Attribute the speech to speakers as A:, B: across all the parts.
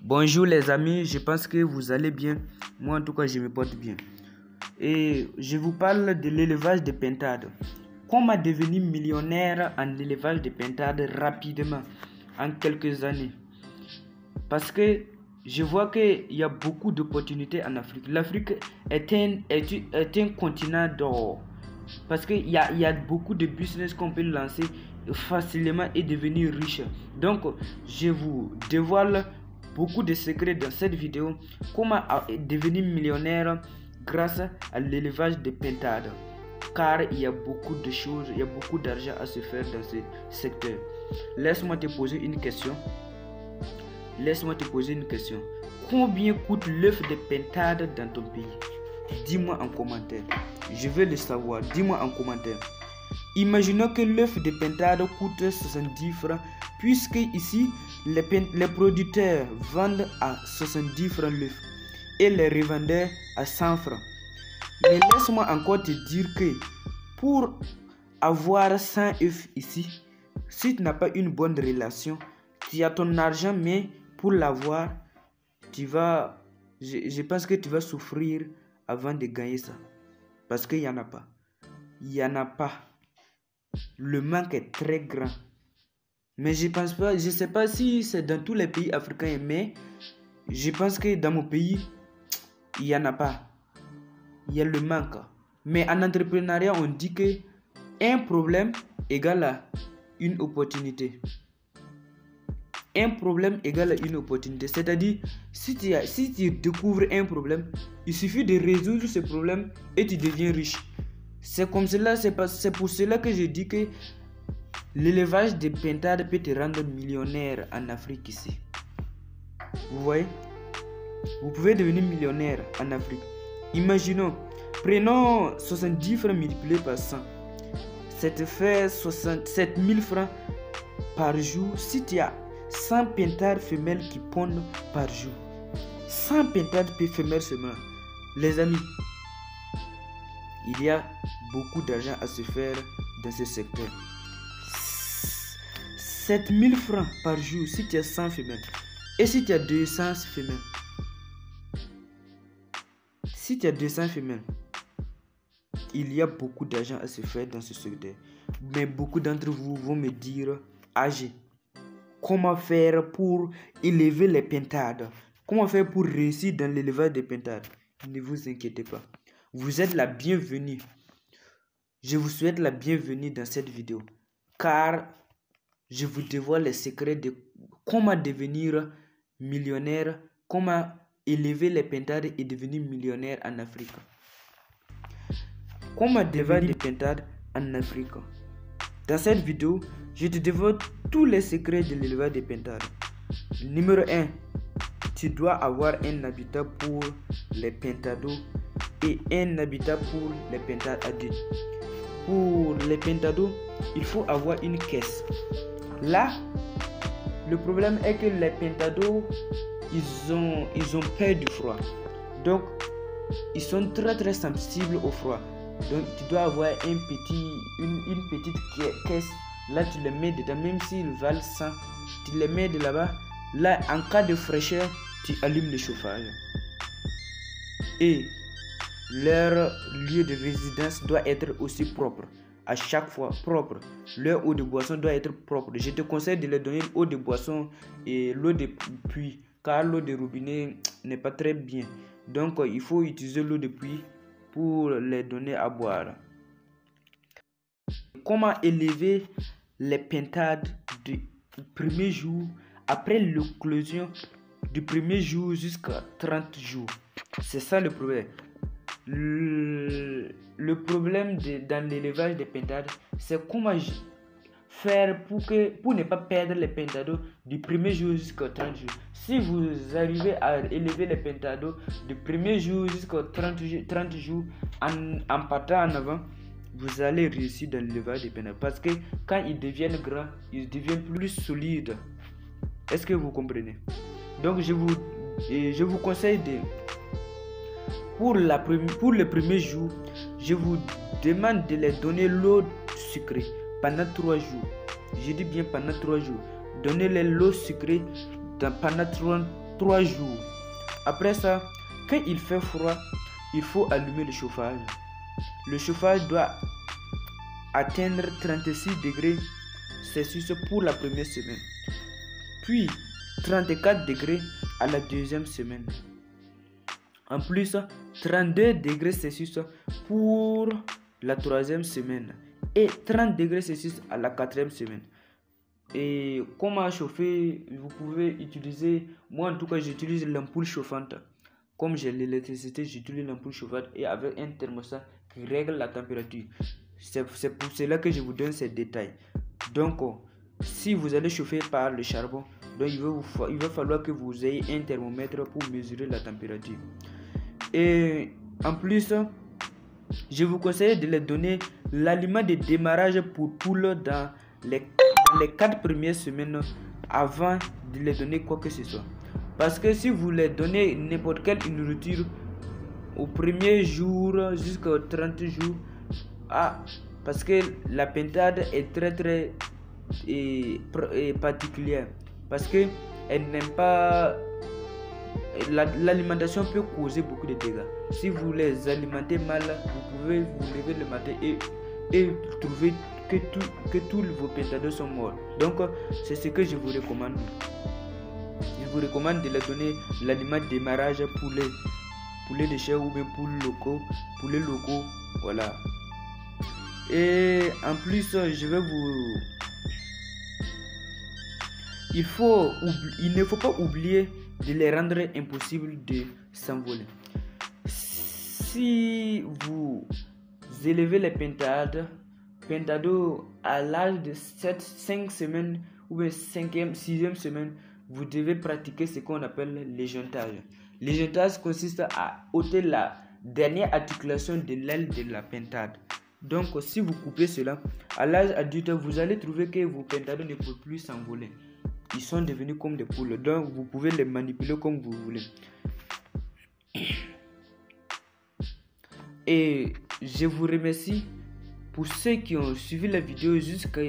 A: Bonjour les amis, je pense que vous allez bien. Moi en tout cas je me porte bien. Et je vous parle de l'élevage de pintades. Comment devenir millionnaire en élevage de pintades rapidement, en quelques années. Parce que je vois qu'il y a beaucoup d'opportunités en Afrique. L'Afrique est un continent d'or. Parce qu'il y a beaucoup de business qu'on peut lancer facilement et devenir riche. Donc je vous dévoile beaucoup de secrets dans cette vidéo. Comment devenir millionnaire grâce à l'élevage de pintades. Car il y a beaucoup de choses, il y a beaucoup d'argent à se faire dans ce secteur. Laisse-moi te poser une question. Combien coûte l'œuf de pintade dans ton pays? Dis-moi en commentaire. Je veux le savoir. Dis-moi en commentaire. Imaginons que l'œuf de pintade coûte 70 francs, puisque ici, les producteurs vendent à 70 francs l'œuf et les revendeurs à 100 francs. Mais laisse-moi encore te dire que pour avoir 100 œufs ici, si tu n'as pas une bonne relation, tu as ton argent, mais pour l'avoir, je pense que tu vas souffrir avant de gagner ça. Parce qu'il n'y en a pas. Il n'y en a pas. Le manque est très grand. Mais je ne sais pas si c'est dans tous les pays africains, mais je pense que dans mon pays, il n'y en a pas. Il y a le manque. Mais en entrepreneuriat, on dit que un problème égale à une opportunité. Un problème égale à une opportunité. C'est-à-dire, si tu découvres un problème, il suffit de résoudre ce problème et tu deviens riche. C'est comme cela, c'est pour cela que je dis que l'élevage de pintades peut te rendre millionnaire en Afrique ici. Vous voyez? Vous pouvez devenir millionnaire en Afrique. Imaginons, prenons 70 francs multipliés par 100. Ça te fait 67 000 francs par jour si tu as 100 pintades femelles qui pondent par jour. 100 pintades femelles seulement. Les amis, il y a beaucoup d'argent à se faire dans ce secteur. 7 000 francs par jour si tu as 100 femelles. Et si tu as 200 femelles. Si tu as 200 femelles, il y a beaucoup d'argent à se faire dans ce secteur. Mais beaucoup d'entre vous vont me dire, AG, comment faire pour élever les pintades? Comment faire pour réussir dans l'élevage des pintades? Ne vous inquiétez pas. Vous êtes la bienvenue. Je vous souhaite la bienvenue dans cette vidéo. Car je vous dévoile les secrets de comment devenir millionnaire, comment élever les pintades et devenir millionnaire en Afrique. Comment devenir des pintades en Afrique? Dans cette vidéo, je te dévoile tous les secrets de l'élevage des pintades. Numéro 1, tu dois avoir un habitat pour les pentados et un habitat pour les pintades adultes. Pour les pentados, il faut avoir une caisse. Là, le problème est que les pentados, ils ont peur du froid. Donc, ils sont très sensibles au froid. Donc, tu dois avoir une petite caisse. Là, tu les mets dedans, même s'ils valent 100, tu les mets de là-bas. Là, en cas de fraîcheur, tu allumes le chauffage. Et leur lieu de résidence doit être aussi propre. À chaque fois propre. Leur eau de boisson doit être propre. Je te conseille de leur donner l'eau de boisson et l'eau de pluie. Car l'eau de robinet n'est pas très bien. Donc, il faut utiliser l'eau de pluie pour les donner à boire. Comment élever les pintades du premier jour après l'éclosion du premier jour jusqu'à 30 jours? C'est ça le problème. Le problème dans l'élevage des pintades, c'est comment faire pour ne pas perdre les pentados du premier jour jusqu'au 30 jours. Si vous arrivez à élever les pentados du premier jour jusqu'au 30 jours en partant en avant, vous allez réussir dans l'élevage des pentados. Parce que quand ils deviennent grands, ils deviennent plus solides. Est-ce que vous comprenez? Donc je vous conseille pour le premier jour, je vous demande de les donner l'eau sucrée pendant 3 jours. Je dis bien pendant 3 jours. Donnez-les l'eau sucrée pendant 3 jours. Après ça, quand il fait froid, il faut allumer le chauffage. Le chauffage doit atteindre 36 degrés Celsius pour la première semaine, puis 34 degrés à la deuxième semaine. En plus, 32 degrés Celsius pour la troisième semaine et 30 degrés Celsius à la quatrième semaine. Et comment chauffer? Vous pouvez utiliser, moi en tout cas j'utilise l'ampoule chauffante. Comme j'ai l'électricité, j'utilise l'ampoule chauffante et avec un thermostat qui règle la température. C'est pour cela que je vous donne ces détails. Donc, si vous allez chauffer par le charbon, donc il va falloir que vous ayez un thermomètre pour mesurer la température. Et en plus, je vous conseille de les donner l'aliment de démarrage pour poules dans les 4 premières semaines avant de les donner quoi que ce soit. Parce que si vous les donnez n'importe quelle nourriture au premier jour jusqu'aux 30 jours, parce que la pintade est très particulière. Parce que elle n'aime pas... L'alimentation peut causer beaucoup de dégâts. Si vous les alimentez mal, vous pouvez vous lever le matin et trouver que tous vos pintades sont morts. Donc c'est ce que je vous recommande. Je vous recommande de leur donner l'aliment de démarrage poulet de chair ou bien poulet locaux, voilà. Et en plus, je vais vous... Il ne faut pas oublier de les rendre impossible de s'envoler. Si vous élevez les pintades à l'âge de 5 semaines ou bien 5e, 6e semaine, vous devez pratiquer ce qu'on appelle l'éjeutage. L'éjeutage consiste à ôter la dernière articulation de l'aile de la pintade. Donc, si vous coupez cela, à l'âge adulte, vous allez trouver que vos pintades ne peuvent plus s'envoler. Ils sont devenus comme des poules, donc vous pouvez les manipuler comme vous voulez. Et je vous remercie pour ceux qui ont suivi la vidéo jusqu'à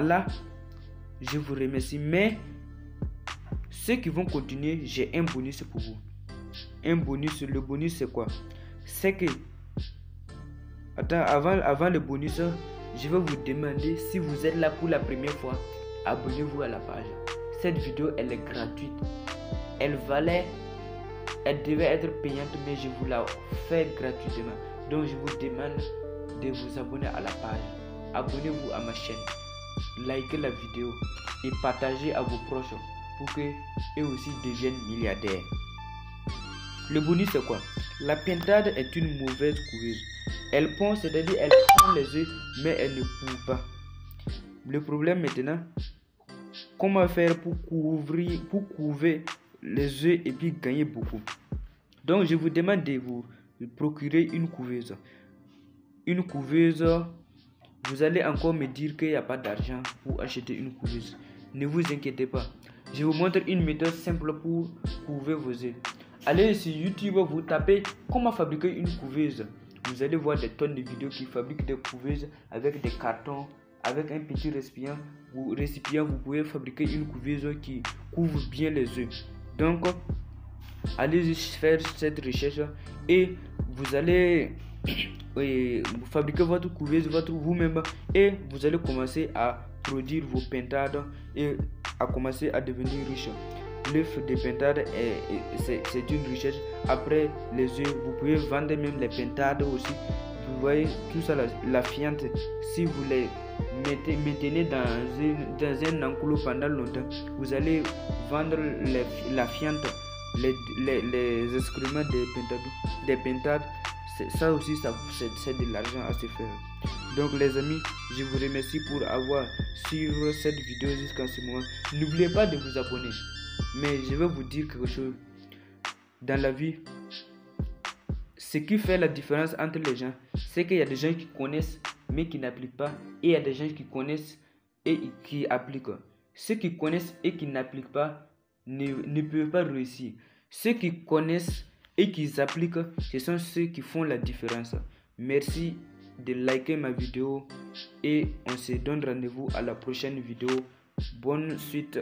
A: là. Je vous remercie, mais ceux qui vont continuer, j'ai un bonus pour vous. Un bonus, le bonus c'est quoi? C'est que, avant le bonus, je vais vous demander, si vous êtes là pour la première fois, abonnez-vous à la page. Cette vidéo, elle est gratuite. Elle devait être payante, mais je vous la fais gratuitement. Donc je vous demande de vous abonner à la page. Abonnez-vous à ma chaîne. Likez la vidéo et partagez à vos proches pour qu'eux aussi deviennent milliardaires. Le bonus c'est quoi? La pintade est une mauvaise couveuse. Elle pond, c'est-à-dire elle prend les œufs, mais elle ne couve pas. Le problème maintenant, comment faire pour couver les œufs et puis gagner beaucoup? Donc je vous demande de vous procurer une couveuse. Une couveuse, vous allez encore me dire qu'il n'y a pas d'argent pour acheter une couveuse. Ne vous inquiétez pas. Je vous montre une méthode simple pour couver vos œufs. Allez sur YouTube, vous tapez comment fabriquer une couveuse. Vous allez voir des tonnes de vidéos qui fabriquent des couveuses avec des cartons, avec un petit récipient. Vous pouvez fabriquer une couveuse qui couvre bien les œufs. Donc, allez faire cette recherche et vous allez fabriquer votre couveuse vous-même et vous allez commencer à produire vos pintades et à commencer à devenir riche. L'œuf de pintade c'est une richesse. Après les œufs, vous pouvez vendre même les pintades aussi. Vous voyez tout ça, la fiente, si vous les maintenez dans un enclos pendant longtemps, vous allez vendre la fiente, les excréments des pintades. Ça aussi, c'est de l'argent à se faire. Donc les amis, je vous remercie pour avoir suivi cette vidéo jusqu'à ce moment. N'oubliez pas de vous abonner. Mais je vais vous dire quelque chose. Dans la vie, ce qui fait la différence entre les gens, c'est qu'il y a des gens qui connaissent mais qui n'appliquent pas, et il y a des gens qui connaissent et qui appliquent. Ceux qui connaissent et qui n'appliquent pas ne peuvent pas réussir. Ceux qui connaissent et qui appliquent, ce sont ceux qui font la différence. Merci de liker ma vidéo et on se donne rendez-vous à la prochaine vidéo. Bonne suite.